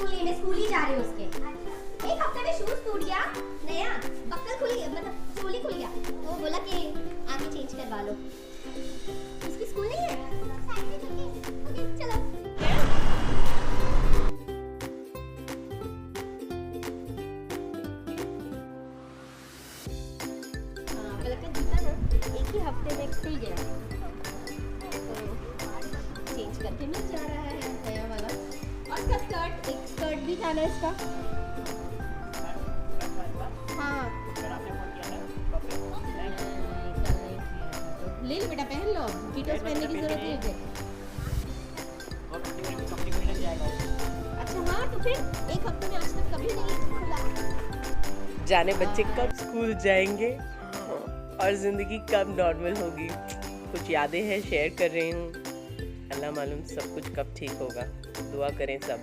School ही जा रही हूँ उसके। एक हफ्ते में शूज टूट गया, नया बक्कल खुल गया, मतलब चोली खुल गया, तो बोला कि आगे चेंज करवा लो। उसकी स्कूल नहीं है। ओके चलो। एक ही हफ्ते में खुल गया, तो चेंज करके मिल जा रहा है नया वाला। और इसका स्कर्ट, एक स्कर्ट भी था ना इसका। हाँ ले लो बेटा, पहन लो, कीटोस पहनने की जरूरत नहीं है। अच्छा हाँ, तो फिर एक हफ्ते में आज तक कभी नहीं खुला। जाने बच्चे कब स्कूल जाएंगे और ज़िंदगी कब नॉर्मल होगी। कुछ यादें हैं शेयर कर रही हूँ, अल्लाह मालूम सब कुछ कब ठीक होगा। दुआ करें सब।